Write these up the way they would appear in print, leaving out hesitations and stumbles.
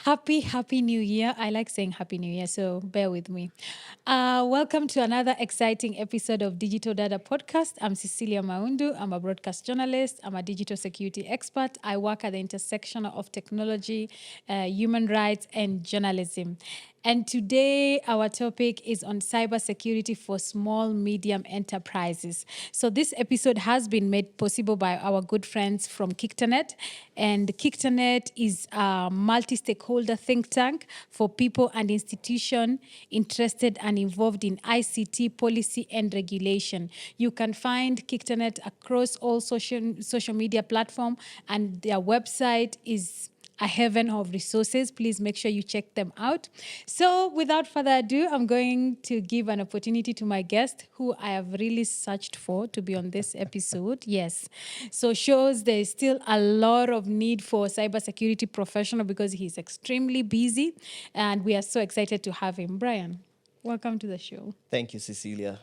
Happy New Year. I like saying Happy New Year, so bear with me. Welcome to another exciting episode of Digital Data Podcast. I'm Cecilia Maundu. I'm a broadcast journalist. I'm a digital security expert. I work at the intersection of technology, human rights, and journalism. And today, our topic is on cybersecurity for small, medium enterprises. So, this episode has been made possible by our good friends from Kiktanet. And Kiktanet is a multi stakeholder think tank for people and institutions interested and involved in ICT policy and regulation. You can find Kiktanet across all social media platforms, and their website is a heaven of resources. Please make sure you check them out. So, without further ado, I'm going to give an opportunity to my guest, who I have really searched for to be on this episode. Yes. So, shows there is still a lot of need for cybersecurity professional because he's extremely busy. And we are so excited to have him. Brian, welcome to the show. Thank you, Cecilia.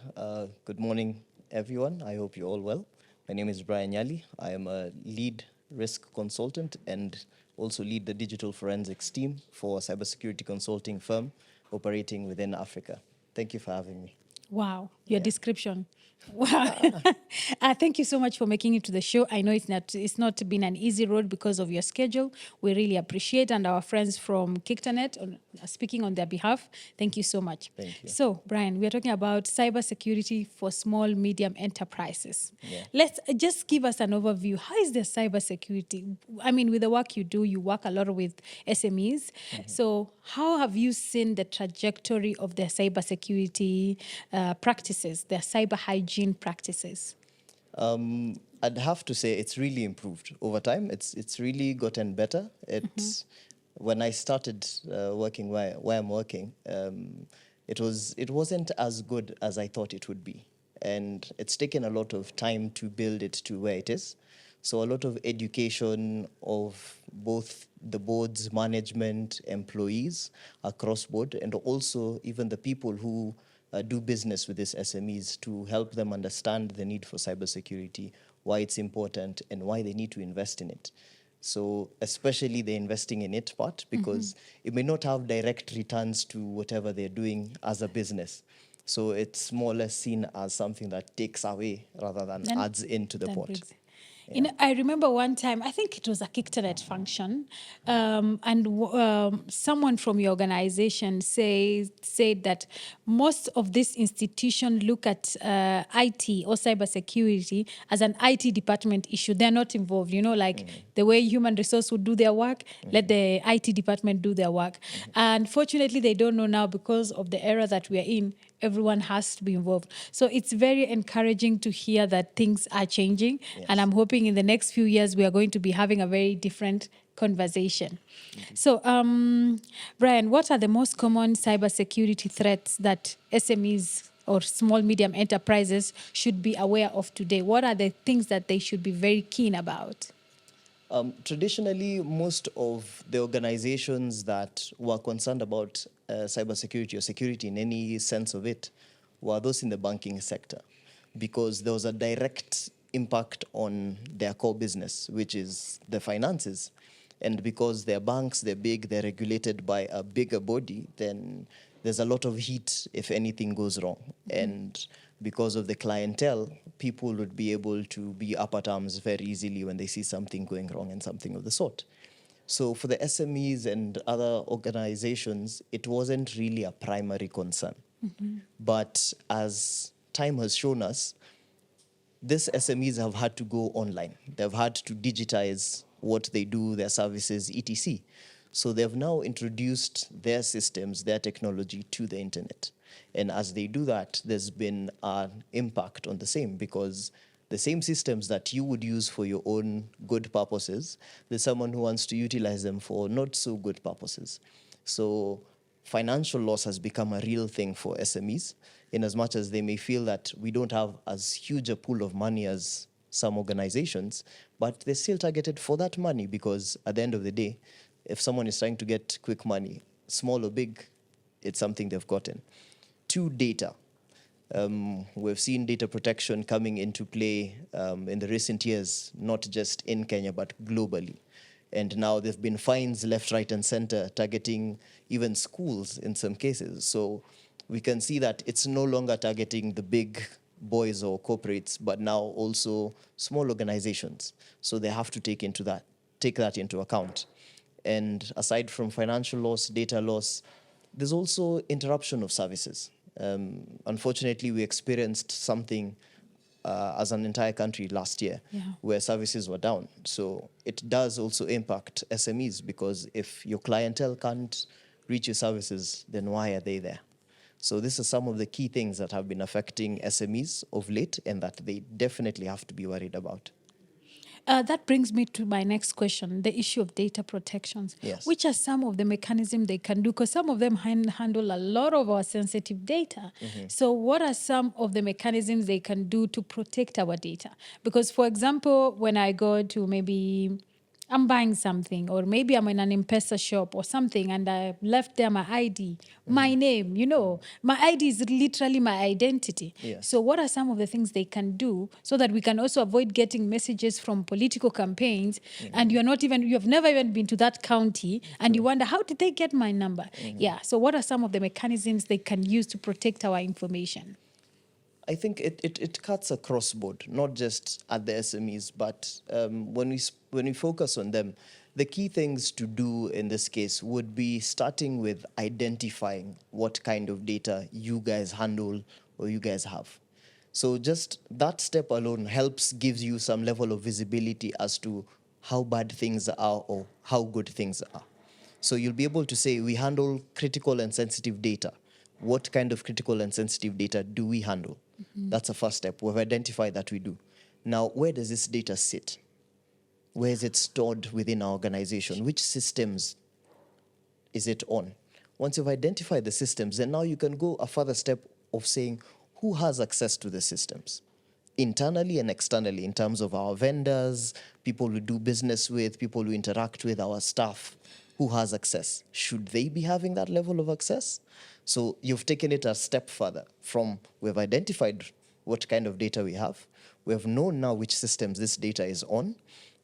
Good morning, everyone. I hope you're all well. My name is Brian Nyali. I am a lead risk consultant and also lead the digital forensics team for a cybersecurity consulting firm operating within Africa. Thank you for having me. Wow, your description. Wow. Thank you so much for making it to the show. I know it's not been an easy road because of your schedule. We really appreciate, and our friends from Kiktanet speaking on their behalf. Thank you so much. Thank you. So, Brian, we are talking about cybersecurity for small, medium enterprises. Yeah. Let's just give us an overview. How is the cybersecurity? I mean, with the work you do, you work a lot with SMEs. So, how have you seen the trajectory of their cybersecurity practices, their cyber hygiene practices? I'd have to say it's really improved over time. It's really gotten better. When I started working where I'm working, it wasn't as good as I thought it would be, and it's taken a lot of time to build it to where it is. So a lot of education of both the board's management, employees across board, and also even the people who do business with these SMEs to help them understand the need for cybersecurity, why it's important, and why they need to invest in it. So especially the investing in it part, because it may not have direct returns to whatever they're doing as a business. So it's more or less seen as something that takes away rather than adds into the pot. You know, I remember one time, I think it was a Kiktanet function, and someone from your organization said that most of this institution look at IT or cybersecurity as an IT department issue. They're not involved, you know, like the way human resource would do their work, let the IT department do their work. And fortunately, they don't know now because of the era that we are in. Everyone has to be involved. So it's very encouraging to hear that things are changing. Yes. And I'm hoping in the next few years, we are going to be having a very different conversation. So, Brian, what are the most common cybersecurity threats that SMEs or small, medium enterprises should be aware of today? What are the things that they should be very keen about? Traditionally, most of the organizations that were concerned about cybersecurity or security in any sense of it were those in the banking sector, because there was a direct impact on their core business, which is the finances. And because they're banks, they're big, they're regulated by a bigger body, then there's a lot of heat if anything goes wrong. And because of the clientele, people would be able to be up at arms very easily when they see something going wrong and something of the sort. So for the SMEs and other organizations, it wasn't really a primary concern. But as time has shown us, these SMEs have had to go online. They've had to digitize what they do, their services, etc. So they've now introduced their systems, their technology to the internet. And as they do that, there's been an impact on the same, because the same systems that you would use for your own good purposes, there's someone who wants to utilize them for not so good purposes. So financial loss has become a real thing for SMEs, in as much as they may feel that we don't have as huge a pool of money as some organizations, but they're still targeted for that money, because at the end of the day, if someone is trying to get quick money, small or big, it's something they've gotten. To data. We've seen data protection coming into play in the recent years, not just in Kenya, but globally. And now there've been fines left, right, and center targeting even schools in some cases. So we can see that it's no longer targeting the big boys or corporates, but now also small organizations. So they have to take that into account. And aside from financial loss, data loss, there's also interruption of services. Unfortunately, we experienced something as an entire country last year, where services were down. So it does also impact SMEs, because if your clientele can't reach your services, then why are they there? So this is some of the key things that have been affecting SMEs of late, and that they definitely have to be worried about. That brings me to my next question, the issue of data protections. Yes. Which are some of the mechanisms they can do? Because some of them handle a lot of our sensitive data. So what are some of the mechanisms they can do to protect our data? Because, for example, when I go to maybe I'm buying something, or maybe I'm in an M-Pesa shop or something, and I left there my ID, my name, my ID is literally my identity. Yes. So what are some of the things they can do so that we can also avoid getting messages from political campaigns, and you've never even been to that county, and you wonder, how did they get my number? Yeah. So what are some of the mechanisms they can use to protect our information? I think it cuts across board, not just at the SMEs, but when we focus on them, the key things to do in this case would be starting with identifying what kind of data you guys handle or you guys have. So just that step alone gives you some level of visibility as to how bad things are or how good things are. So you'll be able to say, we handle critical and sensitive data. What kind of critical and sensitive data do we handle? That's the first step. We've identified that we do. Now, where does this data sit? Where is it stored within our organization? Which systems is it on? Once you've identified the systems, then now you can go a further step of saying, who has access to the systems? Internally and externally, in terms of our vendors, people we do business with, people we interact with, our staff, who has access? Should they be having that level of access? So you've taken it a step further from we've identified what kind of data we have. We have known now which systems this data is on.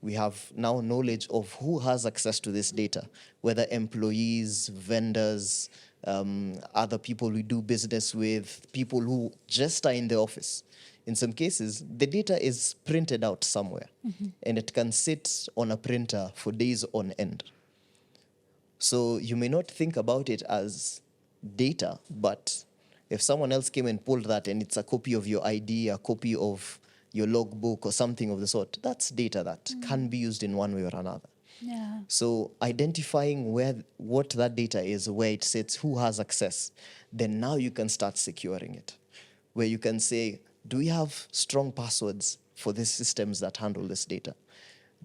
We have now knowledge of who has access to this data, whether employees, vendors, other people we do business with, people who just are in the office. In some cases, the data is printed out somewhere, and it can sit on a printer for days on end. So you may not think about it as data, but if someone else came and pulled that and it's a copy of your ID, a copy of your logbook or something of the sort, that's data that can be used in one way or another. Yeah. So identifying what that data is, where it sits, who has access, then now you can start securing it, where you can say, do we have strong passwords for these systems that handle this data?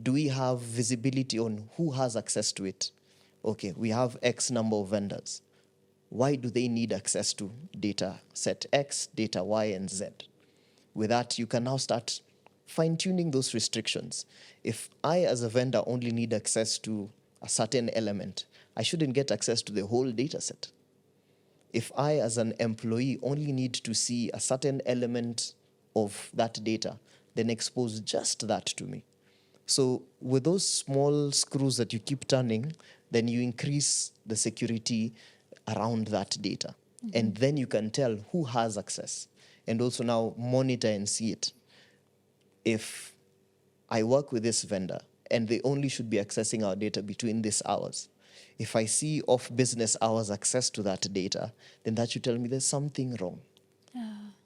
Do we have visibility on who has access to it? Okay, we have X number of vendors. Why do they need access to data set X, data Y, and Z? With that, you can now start fine-tuning those restrictions. If I, as a vendor, only need access to a certain element, I shouldn't get access to the whole data set. If I, as an employee, only need to see a certain element of that data, then expose just that to me. So with those small screws that you keep turning, then you increase the security around that data. And then you can tell who has access, and also now monitor and see it. If I work with this vendor and they only should be accessing our data between these hours, if I see off business hours access to that data, then that should tell me there's something wrong.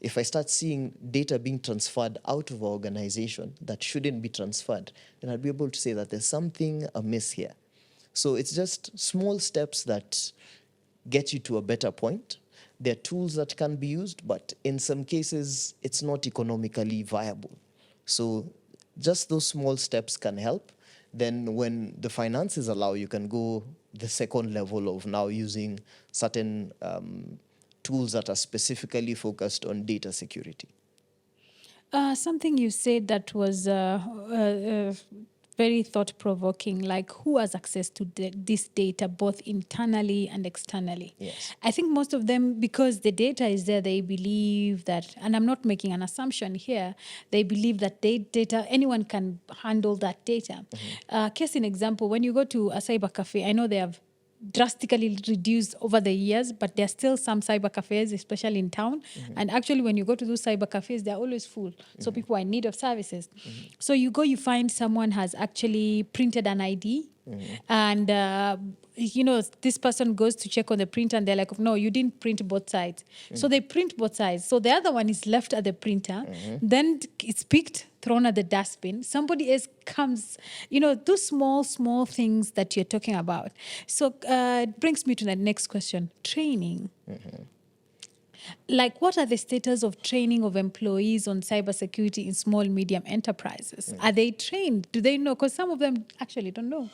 If I start seeing data being transferred out of our organization that shouldn't be transferred, then I'll be able to say that there's something amiss here. So it's just small steps that get you to a better point. There are tools that can be used, but in some cases, it's not economically viable. So just those small steps can help. Then when the finances allow, you can go the second level of now using certain tools that are specifically focused on data security. Something you said that was very thought-provoking, like who has access to this data both internally and externally. Yes. I think most of them, because the data is there, they believe that, and I'm not making an assumption here, they believe that data, anyone can handle that data. Case in example, when you go to a cyber cafe, I know they have drastically reduced over the years, but there are still some cyber cafes, especially in town. And actually, when you go to those cyber cafes, they're always full. So people are in need of services. So you go, you find someone has actually printed an ID, and this person goes to check on the printer, and they're like, no, you didn't print both sides. So they print both sides. So the other one is left at the printer, then it's picked, thrown at the dustbin. Somebody else comes, those small things that you're talking about. So it brings me to the next question: training. Like, what are the status of training of employees on cybersecurity in small, medium enterprises? Are they trained? Do they know? Because some of them actually don't know.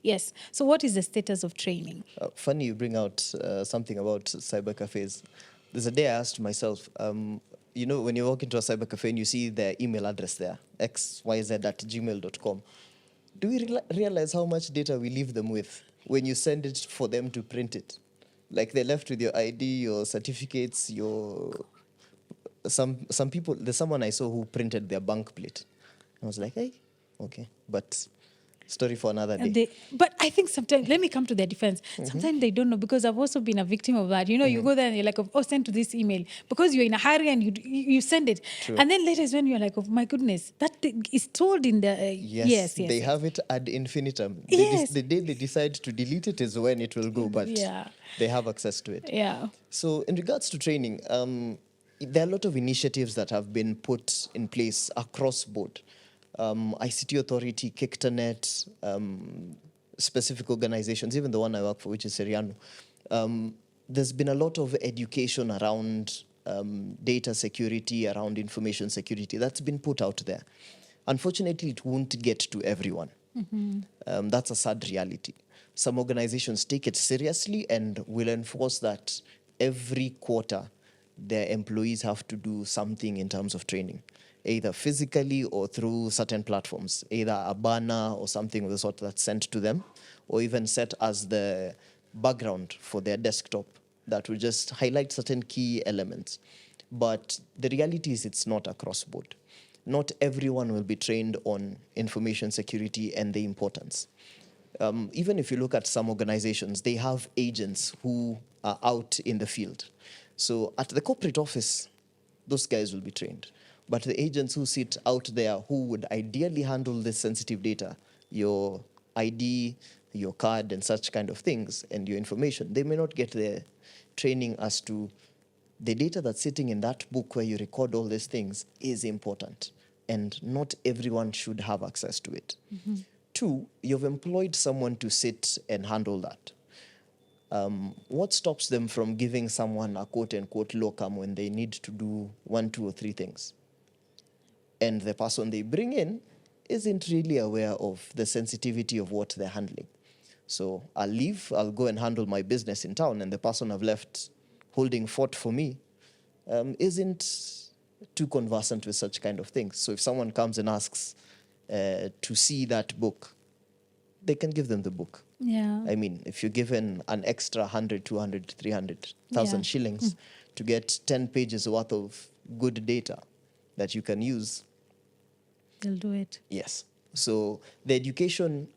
Yes. So what is the status of training? Funny you bring out something about cyber cafes. There's a day I asked myself, when you walk into a cyber cafe and you see their email address there, xyz@gmail.com, do we realize how much data we leave them with when you send it for them to print it? Like, they're left with your ID, your certificates, some people. There's someone I saw who printed their bank plate. I was like, hey, okay, but story for another day. But I think sometimes, let me come to their defense. Sometimes they don't know, because I've also been a victim of that. You go there and you're like, oh, send to this email, because you're in a hurry and you send it. True. And then later is when you're like, oh my goodness, that thing is told in the... Yes, they have it ad infinitum. Yes. The day they decide to delete it is when it will go, but they have access to it. Yeah. So in regards to training, there are a lot of initiatives that have been put in place across board. ICT Authority, KICTANET, specific organizations, even the one I work for, which is Seriano. There's been a lot of education around data security, around information security that's been put out there. Unfortunately, it won't get to everyone. That's a sad reality. Some organizations take it seriously and will enforce that every quarter their employees have to do something in terms of training, either physically or through certain platforms, either a banner or something of the sort that's sent to them, or even set as the background for their desktop that will just highlight certain key elements. But the reality is it's not across board. Not everyone will be trained on information security and the importance. Even if you look at some organizations, they have agents who are out in the field. So at the corporate office, those guys will be trained. But the agents who sit out there, who would ideally handle this sensitive data, your ID, your card, and such kind of things, and your information, they may not get the training as to the data that's sitting in that book where you record all these things is important, and not everyone should have access to it. Two, you've employed someone to sit and handle that. What stops them from giving someone a quote-unquote locum when they need to do 1, 2, or 3 things? And the person they bring in isn't really aware of the sensitivity of what they're handling. So I'll leave, I'll go and handle my business in town, and the person I've left holding fort for me isn't too conversant with such kind of things. So if someone comes and asks to see that book, they can give them the book. Yeah. I mean, if you're given an extra 100, 200, 300,000 shillings to get 10 pages worth of good data that you can use, they'll do it. Yes. So the education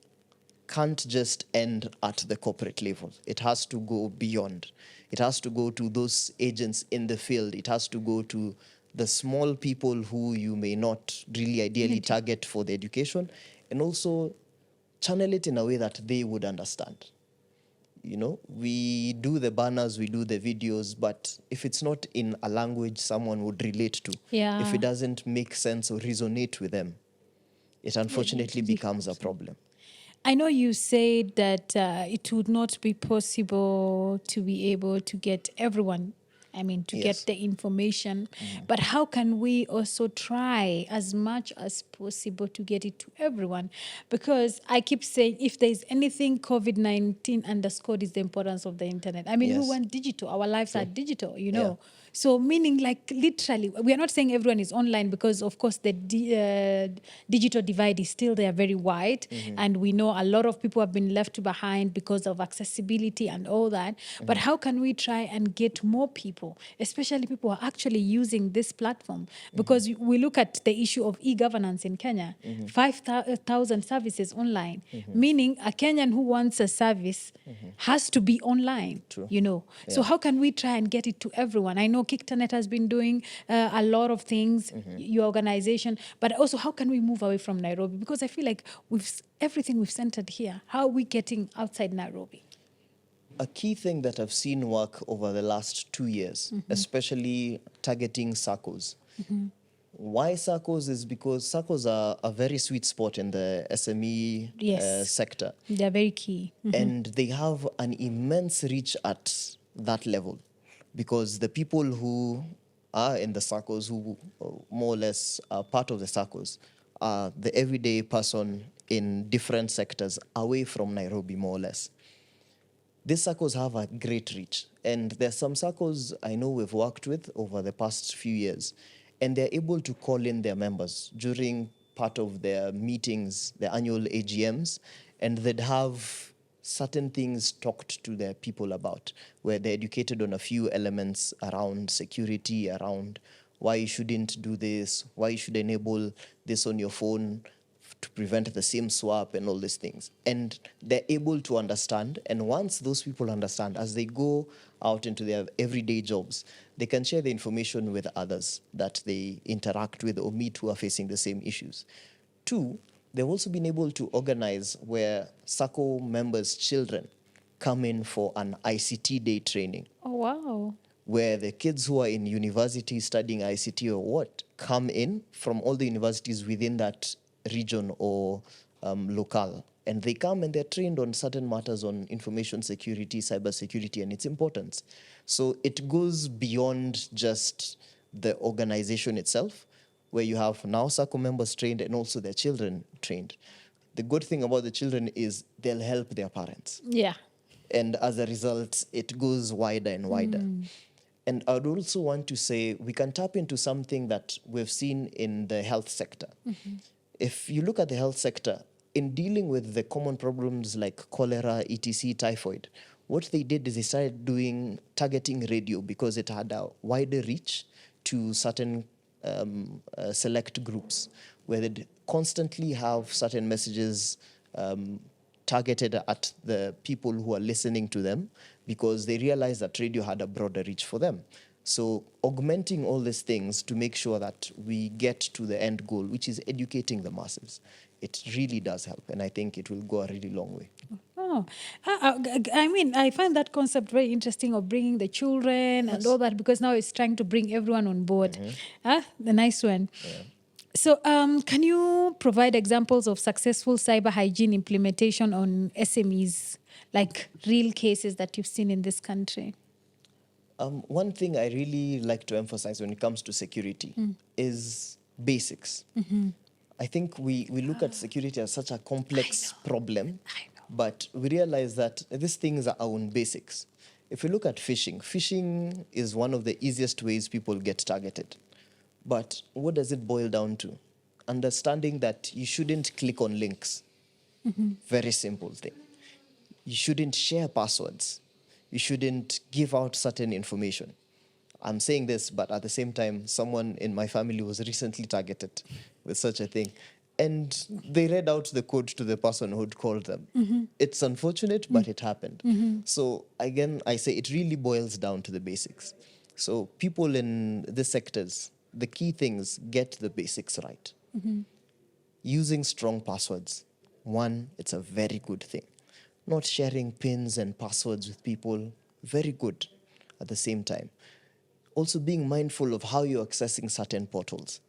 can't just end at the corporate level. It has to go beyond. It has to go to those agents in the field. It has to go to the small people who you may not really ideally target for the education, and also channel it in a way that they would understand. We do the banners, we do the videos, but if it's not in a language someone would relate to, if it doesn't make sense or resonate with them, it unfortunately becomes a problem. I know you said that it would not be possible to be able to get everyone, get the information. But how can we also try as much as possible to get it to everyone? Because I keep saying, if there's anything COVID-19 underscored, is the importance of the internet. We went digital. Our lives are digital, So meaning like literally, we are not saying everyone is online because of course the digital divide is still there, very wide. And we know a lot of people have been left behind because of accessibility and all that. But how can we try and get more people, especially people who are actually using this platform? Because we look at the issue of e-governance in Kenya, 5,000 services online, meaning a Kenyan who wants a service has to be online, True. you know. So Yeah. how can we try and get it to everyone? I know Kiktanet has been doing a lot of things, your organization, but also how can we move away from Nairobi? Because I feel like everything we've centered here. How are we getting outside Nairobi? A key thing that I've seen work over the last 2 years, especially targeting SACCOs. Why SACCOs is because SACCOs are a very sweet spot in the SME Yes. sector. They're very key. And they have an immense reach at that level because the people who are in the SACCOs, who more or less are part of the SACCOs, are the everyday person in different sectors away from Nairobi, more or less. These SACCOs have a great reach. And there's some SACCOs I know we've worked with over the past few years, and they're able to call in their members during part of their meetings, their annual AGMs, and they'd have certain things talked to their people about, where they're educated on a few elements around security, around why you shouldn't do this, why you should enable this on your phone to prevent the SIM swap and all these things. And they're able to understand. And once those people understand, as they go out into their everyday jobs, they can share the information with others that they interact with or meet who are facing the same issues. Two, they've also been able to organize where SACCO members' children come in for an ICT day training, Oh, wow. where the kids who are in university studying ICT or what come in from all the universities within that region or locale. And they come and they're trained on certain matters on information security, cyber security, and its importance. So it goes beyond just the organization itself, where you have now SACCO members trained and also their children trained. The good thing about the children is they'll help their parents. Yeah. And as a result, it goes wider and wider. And I would also want to say we can tap into something that we've seen in the health sector. If you look at the health sector, in dealing with the common problems like cholera, etc., typhoid, what they did is they started doing targeting radio because it had a wider reach to certain select groups, where they'd constantly have certain messages targeted at the people who are listening to them because they realized that radio had a broader reach for them. So augmenting all these things to make sure that we get to the end goal, which is educating the masses, it really does help. And I think it will go a really long way. Oh, I mean, I find that concept very interesting of bringing the children and all that, because now it's trying to bring everyone on board. The nice one. So can you provide examples of successful cyber hygiene implementation on SMEs, like real cases that you've seen in this country? One thing I really like to emphasize when it comes to security is basics. I think we look at security as such a complex problem, but we realize that these things are our own basics. If we look at phishing is one of the easiest ways people get targeted. But what does it boil down to? Understanding that you shouldn't click on links. Very simple thing. You shouldn't share passwords. You shouldn't give out certain information. I'm saying this, but at the same time, someone in my family was recently targeted with such a thing. And they read out the code to the person who'd called them. It's unfortunate, but it happened. So again, I say it really boils down to the basics. So people in the sectors, the key things, get the basics right. Using strong passwords. One, it's a very good thing. Not sharing pins and passwords with people, very good at the same time. Also being mindful of how you're accessing certain portals.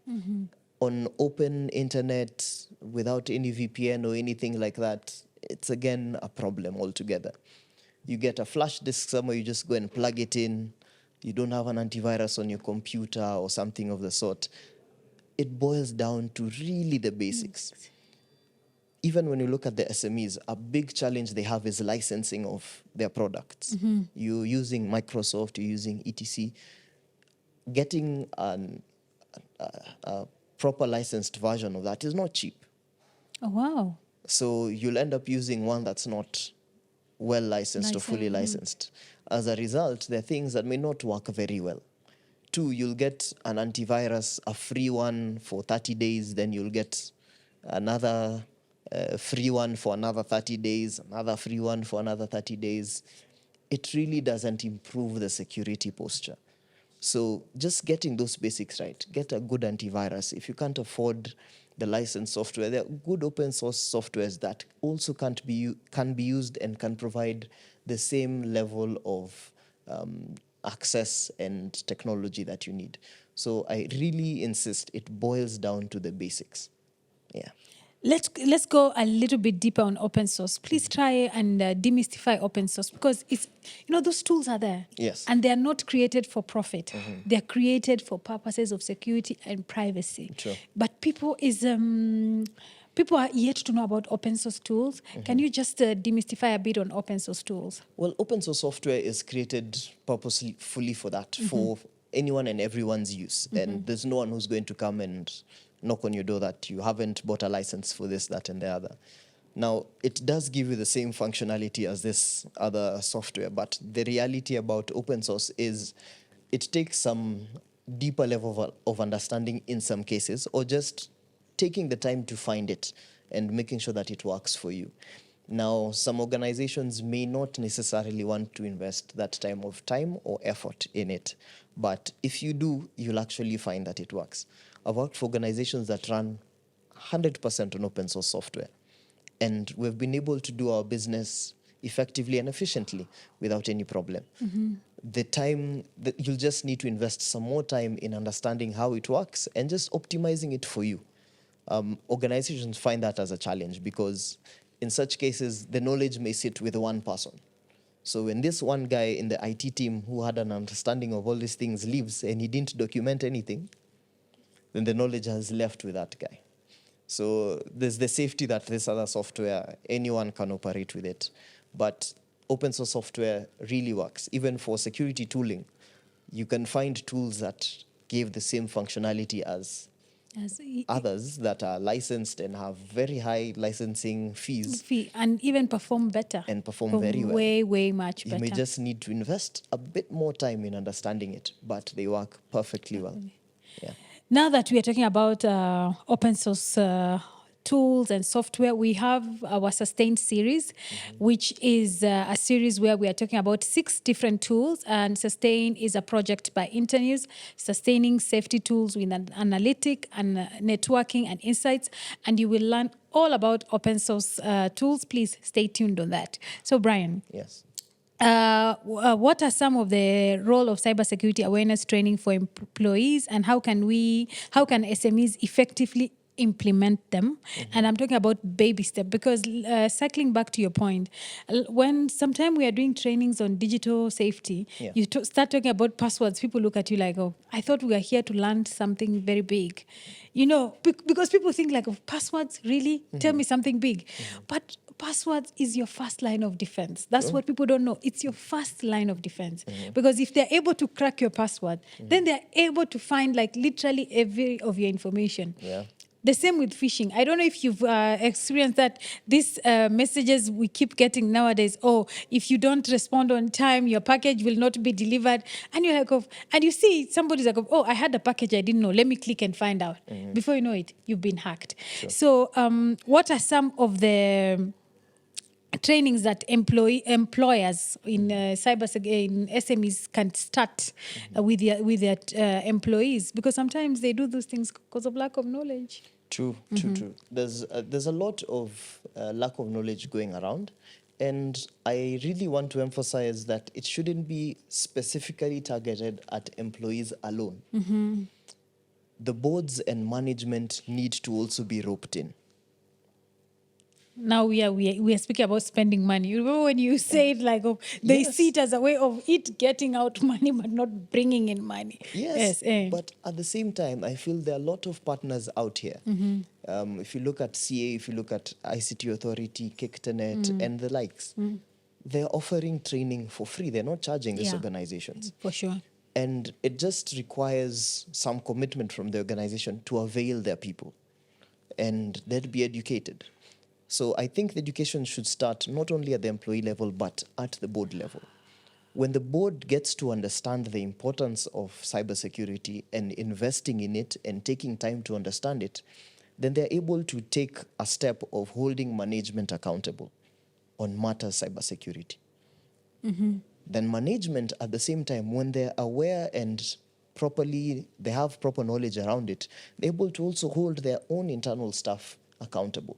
On open internet, without any VPN or anything like that, it's again a problem altogether. You get a flash disk somewhere, you just go and plug it in. You don't have an antivirus on your computer or something of the sort. It boils down to really the basics. Even when you look at the SMEs, a big challenge they have is licensing of their products. You're using Microsoft, you're using etc. getting a proper licensed version of that is not cheap. Oh, wow. So you'll end up using one that's not well licensed or fully licensed. As a result, there are things that may not work very well. 2, you'll get an antivirus, a free one for 30 days, then you'll get another free one for another 30 days, another free one for another 30 days. It really doesn't improve the security posture. So just getting those basics right, get a good antivirus. If you can't afford the licensed software, there are good open source softwares that also can be used and can provide the same level of access and technology that you need. So I really insist it boils down to the basics. Yeah. Let's go a little bit deeper on open source. Please try and demystify open source, because it's, those tools are there. Yes. And they are not created for profit. They are created for purposes of security and privacy. Sure. But people are yet to know about open source tools. Can you just demystify a bit on open source tools? Well, open source software is created purposefully for that, for anyone and everyone's use. And there's no one who's going to come and knock on your door that you haven't bought a license for this, that, and the other. Now, it does give you the same functionality as this other software, but the reality about open source is it takes some deeper level of understanding in some cases, or just taking the time to find it and making sure that it works for you. Now, some organizations may not necessarily want to invest that time or effort in it, but if you do, you'll actually find that it works. I've worked for organizations that run 100% on open source software, and we've been able to do our business effectively and efficiently without any problem. The time that you'll just need to invest some more time in understanding how it works and just optimizing it for you. Organizations find that as a challenge, because in such cases, the knowledge may sit with one person. So when this one guy in the IT team who had an understanding of all these things leaves and he didn't document anything, then the knowledge has left with that guy. So there's the safety that this other software, anyone can operate with it. But open source software really works. Even for security tooling, you can find tools that give the same functionality as others that are licensed and have very high licensing fees. And even perform better. And perform very well. Way much better. You may just need to invest a bit more time in understanding it, but they work perfectly well. Yeah. Now that we are talking about open source tools and software, we have our Sustain series, which is a series where we are talking about 6 different tools. And Sustain is a project by Internews, sustaining safety tools with analytic and networking and insights. And you will learn all about open source tools. Please stay tuned on that. So, Brian. Yes. What are some of the role of cybersecurity awareness training for employees, and how can SMEs effectively implement them? And I'm talking about baby step, because cycling back to your point, when sometime we are doing trainings on digital safety, you start talking about passwords, people look at you like, oh, I thought we were here to learn something very big. Because people think like, oh, passwords, really? Tell me something big. But passwords is your first line of defense. That's what people don't know. It's your first line of defense. Because if they're able to crack your password, then they're able to find like literally every of your information. Yeah. The same with phishing. I don't know if you've experienced that. These messages we keep getting nowadays, oh, if you don't respond on time, your package will not be delivered. And you're like, oh, and you see somebody's like, oh, I had a package I didn't know. Let me click and find out. Before you know it, you've been hacked. Sure. So what are some of the trainings that employers in in SMEs can start with their employees? Because sometimes they do those things because of lack of knowledge. True. There's a lot of lack of knowledge going around, and I really want to emphasize that it shouldn't be specifically targeted at employees alone. The boards and management need to also be roped in. Now we are speaking about spending money. You remember when you said like, oh, they see it as a way of it getting out money but not bringing in money. Yes. But at the same time, I feel there are a lot of partners out here. If you look at CA, if you look at ICT Authority, KICTANET, and the likes, they're offering training for free. They're not charging these organizations. For sure. And it just requires some commitment from the organization to avail their people and they'd be educated. So I think the education should start not only at the employee level, but at the board level. When the board gets to understand the importance of cybersecurity and investing in it and taking time to understand it, then they're able to take a step of holding management accountable on matters cybersecurity. Then management at the same time, when they're aware and they have proper knowledge around it, they're able to also hold their own internal staff accountable.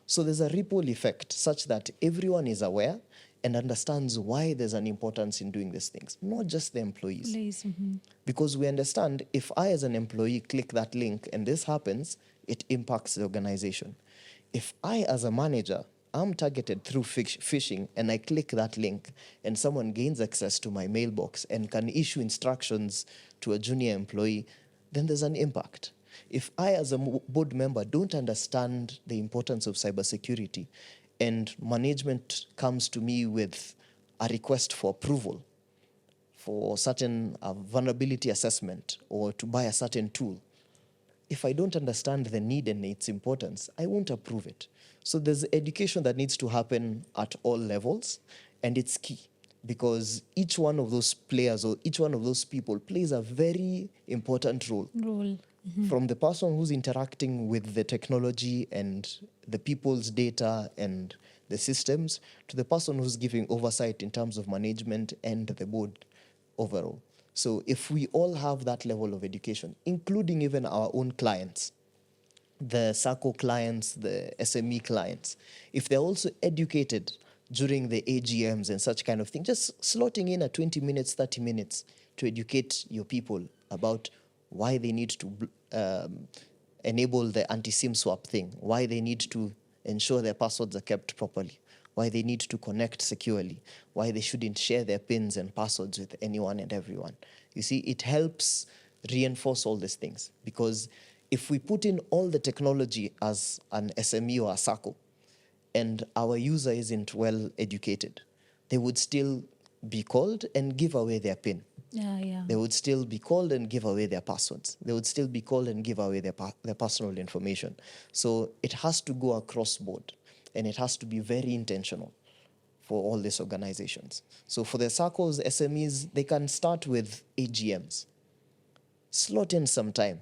So there's a ripple effect such that everyone is aware and understands why there's an importance in doing these things, not just the employees. Because we understand if I as an employee click that link and this happens, it impacts the organization. If I as a manager, I'm targeted through phishing and I click that link and someone gains access to my mailbox and can issue instructions to a junior employee, then there's an impact. If I as a board member don't understand the importance of cybersecurity and management comes to me with a request for approval for certain vulnerability assessment or to buy a certain tool, if I don't understand the need and its importance, I won't approve it. So there's education that needs to happen at all levels, and it's key because each one of those players or each one of those people plays a very important role. From the person who's interacting with the technology and the people's data and the systems to the person who's giving oversight in terms of management and the board overall. So if we all have that level of education, including even our own clients, the SACCO clients, the SME clients, if they're also educated during the AGMs and such kind of thing, just slotting in a 20 minutes, 30 minutes to educate your people about why they need to enable the anti-SIM swap thing, why they need to ensure their passwords are kept properly, why they need to connect securely, why they shouldn't share their PINs and passwords with anyone and everyone. You see, it helps reinforce all these things because if we put in all the technology as an SME or a SACCO and our user isn't well educated, they would still be called and give away their PIN. They would still be called and give away their passwords. They would still be called and give away their personal information. So it has to go across board and it has to be very intentional for all these organizations. So for the SACCOs, SMEs, they can start with AGMs. Slot in some time.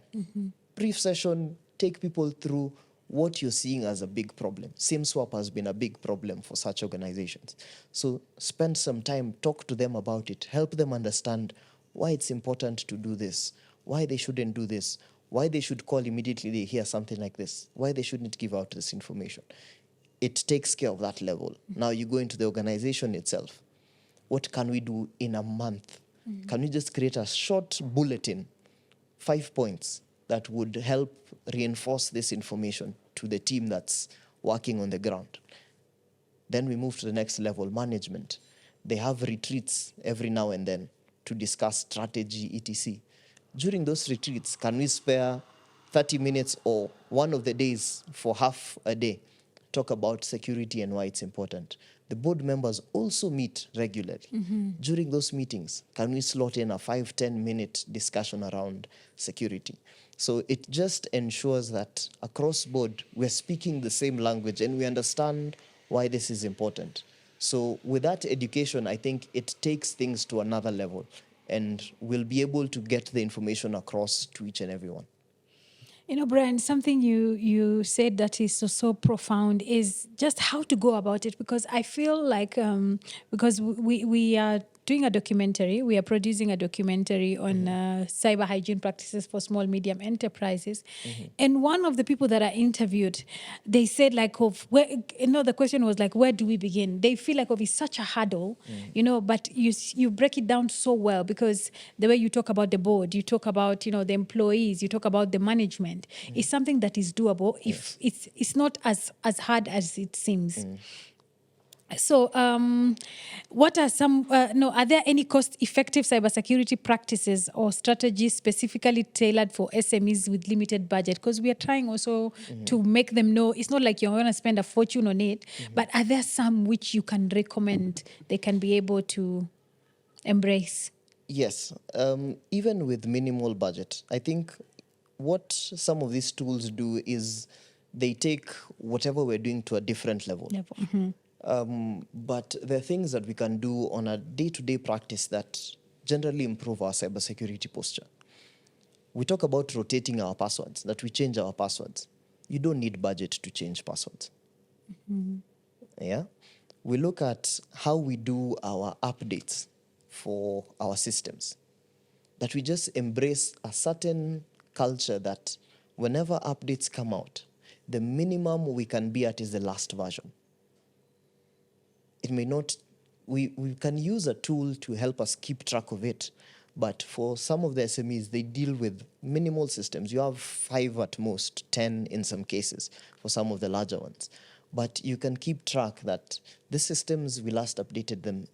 Brief session, take people through what you're seeing as a big problem. SIM swap has been a big problem for such organizations. So spend some time, talk to them about it, help them understand why it's important to do this, why they shouldn't do this, why they should call immediately they hear something like this, why they shouldn't give out this information. It takes care of that level. Now you go into the organization itself. What can we do in a month? Can we just create a short bulletin, 5 points, that would help reinforce this information to the team that's working on the ground? Then we move to the next level, management. They have retreats every now and then to discuss strategy, etc. During those retreats, can we spare 30 minutes or one of the days for half a day, talk about security and why it's important? The board members also meet regularly. During those meetings, can we slot in a 5-10 minute discussion around security? So it just ensures that across board, we're speaking the same language and we understand why this is important. So with that education, I think it takes things to another level and we'll be able to get the information across to each and everyone. You know, Brian, something you said that is so profound is just how to go about it, because I feel like because we are doing a documentary, we are producing a documentary on cyber hygiene practices for small, medium enterprises. And one of the people that I interviewed, they said like, the question was like, where do we begin? They feel like it's such a hurdle, but you break it down so well, because the way you talk about the board, you talk about, the employees, you talk about the management, is something that is doable if it's not as hard as it seems. So, what are are there any cost-effective cybersecurity practices or strategies specifically tailored for SMEs with limited budget? Because we are trying also to make them know it's not like you're going to spend a fortune on it, but are there some which you can recommend they can be able to embrace? Yes, even with minimal budget, I think what some of these tools do is they take whatever we're doing to a different level. But there are things that we can do on a day-to-day practice that generally improve our cybersecurity posture. We talk about rotating our passwords, that we change our passwords. You don't need budget to change passwords. Yeah? We look at how we do our updates for our systems, that we just embrace a certain culture that whenever updates come out, the minimum we can be at is the last version. It may not, we can use a tool to help us keep track of it, but for some of the SMEs, they deal with minimal systems. You have 5 at most, 10 in some cases for some of the larger ones. But you can keep track that the systems, we last updated them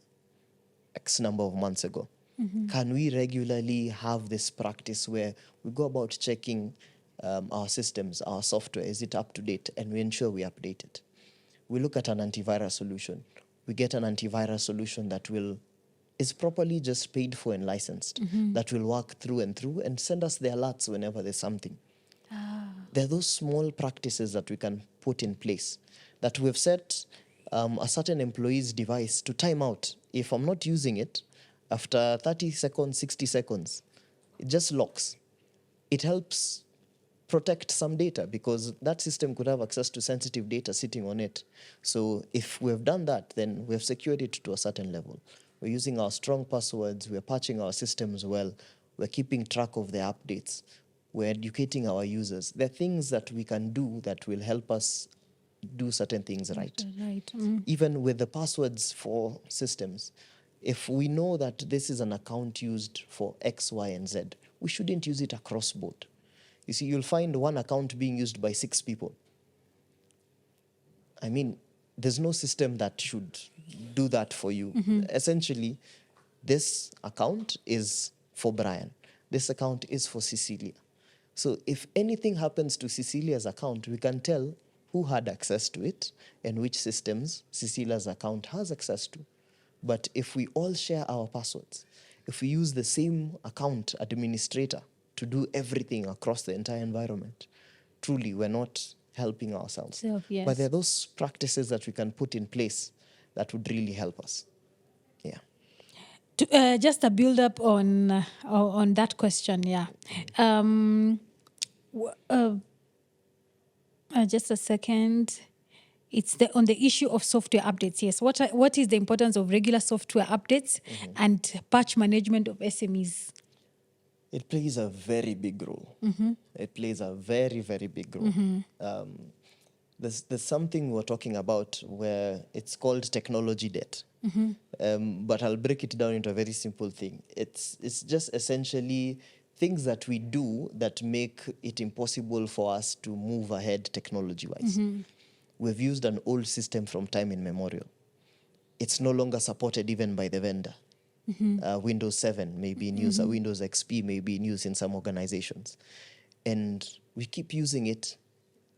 X number of months ago. Can we regularly have this practice where we go about checking our systems, our software, is it up to date, and we ensure we update it? We look at an antivirus solution. We get an antivirus solution that is properly just paid for and licensed, that will work through and send us the alerts whenever there's something. There are those small practices that we can put in place, that we've set a certain employee's device to time out. If I'm not using it, after 30 seconds, 60 seconds, it just locks. It helps protect some data because that system could have access to sensitive data sitting on it. So if we've done that, then we've secured it to a certain level. We're using our strong passwords, we're patching our systems well, we're keeping track of the updates, we're educating our users. There are things that we can do that will help us do certain things right. Even with the passwords for systems, if we know that this is an account used for X, Y, and Z, we shouldn't use it across board. You see, you'll find one account being used by 6 people. I mean, there's no system that should do that for you. Essentially, this account is for Brian. This account is for Cecilia. So if anything happens to Cecilia's account, we can tell who had access to it and which systems Cecilia's account has access to. But if we all share our passwords, if we use the same account administrator to do everything across the entire environment, truly we're not helping ourselves. Yes. But there are those practices that we can put in place that would really help us. Yeah. Just a build up on that question, yeah. Just a second. It's on the issue of software updates. Yes. What is the importance of regular software updates and patch management of SMEs? It plays a very big role. It plays a very, very big role. There's something we're talking about where it's called technology debt. But I'll break it down into a very simple thing. It's just essentially things that we do that make it impossible for us to move ahead technology-wise. We've used an old system from time immemorial. It's no longer supported even by the vendor. Windows 7 may be in use, Windows XP may be in use in some organizations. And we keep using it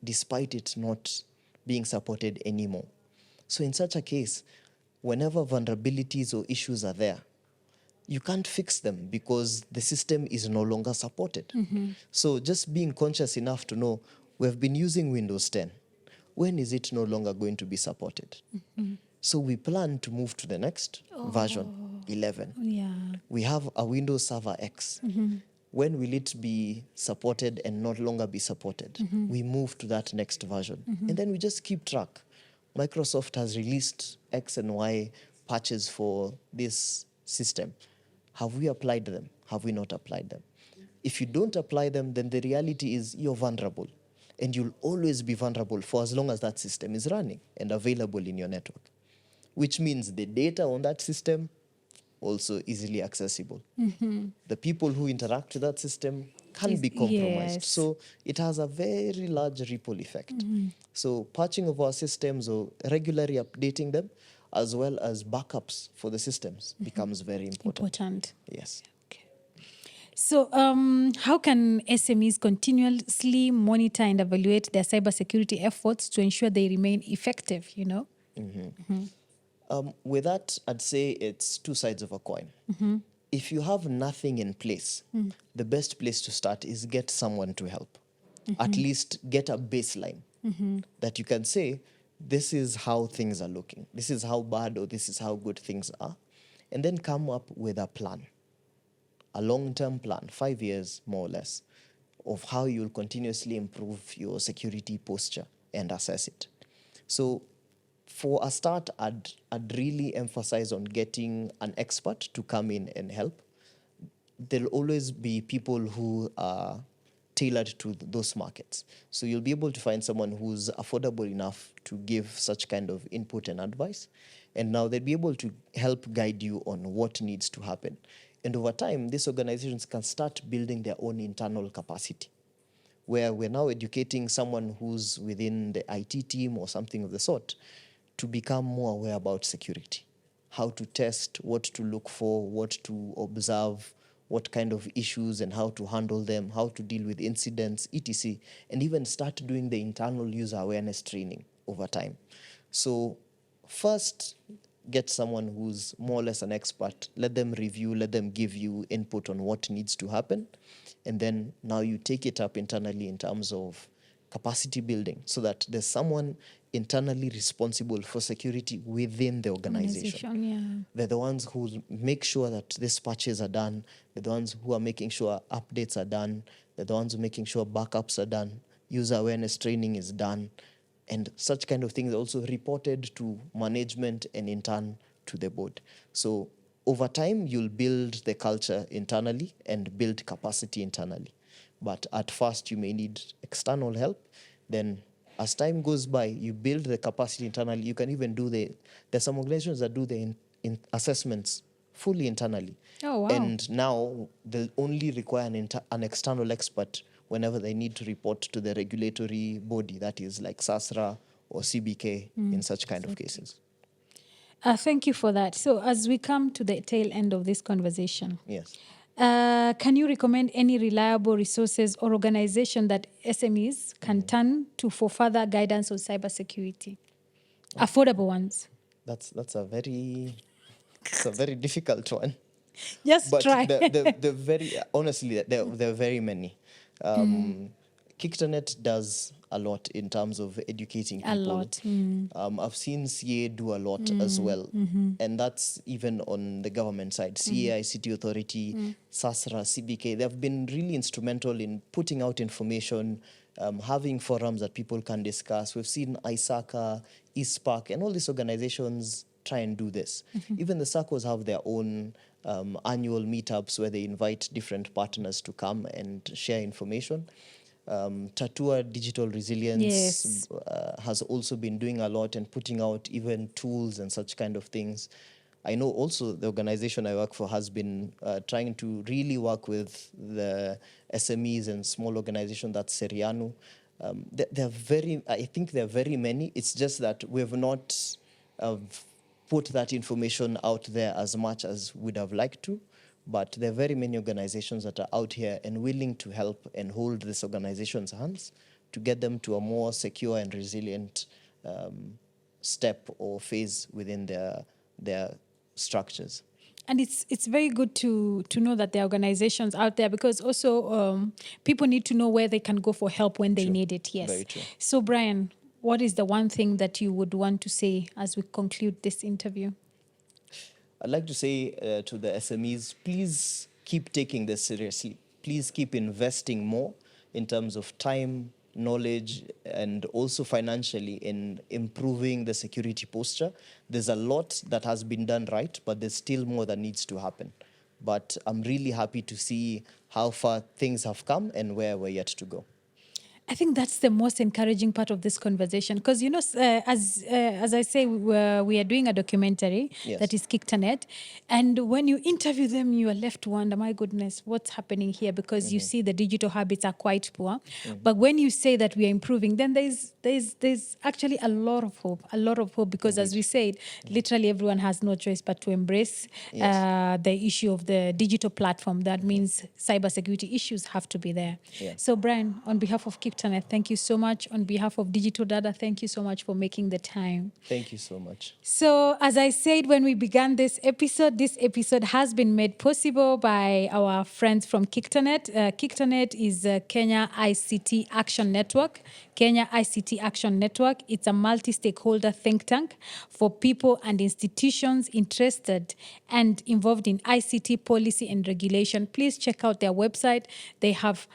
despite it not being supported anymore. So in such a case, whenever vulnerabilities or issues are there, you can't fix them because the system is no longer supported. So just being conscious enough to know we've been using Windows 10. When is it no longer going to be supported? So we plan to move to the next version, 11. Yeah. We have a Windows Server X. When will it be supported and no longer be supported? We move to that next version. And then we just keep track. Microsoft has released X and Y patches for this system. Have we applied them? Have we not applied them? If you don't apply them, then the reality is you're vulnerable. And you'll always be vulnerable for as long as that system is running and available in your network, which means the data on that system also easily accessible. The people who interact with that system can be compromised. Yes. So it has a very large ripple effect. So patching of our systems or regularly updating them, as well as backups for the systems, becomes very important. Yes. So how can SMEs continuously monitor and evaluate their cybersecurity efforts to ensure they remain effective, With that, I'd say it's 2 sides of a coin. if you have nothing in place, the best place to start is get someone to help. At least get a baseline that you can say, this is how things are looking. This is how bad or this is how good things are. And then come up with a plan, a long-term plan, 5 years more or less, of how you'll continuously improve your security posture and assess it. So for a start, I'd really emphasize on getting an expert to come in and help. There'll always be people who are tailored to those markets. So you'll be able to find someone who's affordable enough to give such kind of input and advice. And now they'll be able to help guide you on what needs to happen. And over time, these organizations can start building their own internal capacity, where we're now educating someone who's within the IT team or something of the sort to become more aware about security, how to test, what to look for, what to observe, what kind of issues and how to handle them, how to deal with incidents, etc., and even start doing the internal user awareness training over time. So first, get someone who's more or less an expert, let them review, let them give you input on what needs to happen, and then now you take it up internally in terms of capacity building so that there's someone internally responsible for security within the organization. They're the ones who make sure that these patches are done. They're the ones who are making sure updates are done. They're the ones who are making sure backups are done. User awareness training is done. And such kind of things are also reported to management and in turn to the board. So over time, you'll build the culture internally and build capacity internally. But at first, you may need external help. Then as time goes by, you build the capacity internally. You can even do there's some organizations that do the assessments fully internally. Oh, wow. And now they'll only require an external expert whenever they need to report to the regulatory body, that is like SASRA or CBK in such kind of cases. Thank you for that. So as we come to the tail end of this conversation, Yes. Can you recommend any reliable resources or organization that SMEs can turn to for further guidance on cybersecurity? Affordable ones. That's a very difficult one. Just But try. the very honestly, there are very many. KICTANET does a lot in terms of educating people. A lot. I've seen CA do a lot as well. And that's even on the government side. CA, ICT Authority, SASRA, CBK, they've been really instrumental in putting out information, having forums that people can discuss. We've seen ISACA, ISPAC, and all these organizations try and do this. Even the SACOs have their own annual meetups where they invite different partners to come and share information. Tatua Digital Resilience has also been doing a lot and putting out even tools and such kind of things. I know also the organization I work for has been trying to really work with the SMEs and small organizations, that's Seriano. I think there are very many. It's just that we have not put that information out there as much as we'd have liked to. But there are very many organizations that are out here and willing to help and hold these organizations' hands to get them to a more secure and resilient step or phase within their structures. And it's very good to know that there are organizations out there, because also people need to know where they can go for help when they need it. Yes. Very true. So Brian, what is the one thing that you would want to say as we conclude this interview? I'd like to say to the SMEs, please keep taking this seriously. Please keep investing more in terms of time, knowledge, and also financially in improving the security posture. There's a lot that has been done right, but there's still more that needs to happen. But I'm really happy to see how far things have come and where we're yet to go. I think that's the most encouraging part of this conversation, because, you know, as I say, we are doing a documentary that is KICTANET, and when you interview them, you are left to wonder, my goodness, what's happening here? Because you see the digital habits are quite poor. But when you say that we are improving, then there's actually a lot of hope, because as we said, literally everyone has no choice but to embrace the issue of the digital platform. That means cybersecurity issues have to be there. So Brian, on behalf of KICTANET, KICTANET, thank you so much. On behalf of Digital Data, thank you so much for making the time. Thank you so much. So, as I said when we began this episode has been made possible by our friends from KICTANET. KICTANET is Kenya ICT Action Network. Kenya ICT Action Network. It's a multi-stakeholder think tank for people and institutions interested and involved in ICT policy and regulation. Please check out their website. They have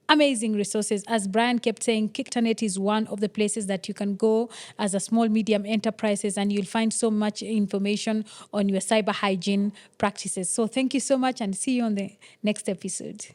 amazing resources. As Brian kept saying, KICTANET is one of the places that you can go as a small, medium enterprises, and you'll find so much information on your cyber hygiene practices. So thank you so much, and see you on the next episode.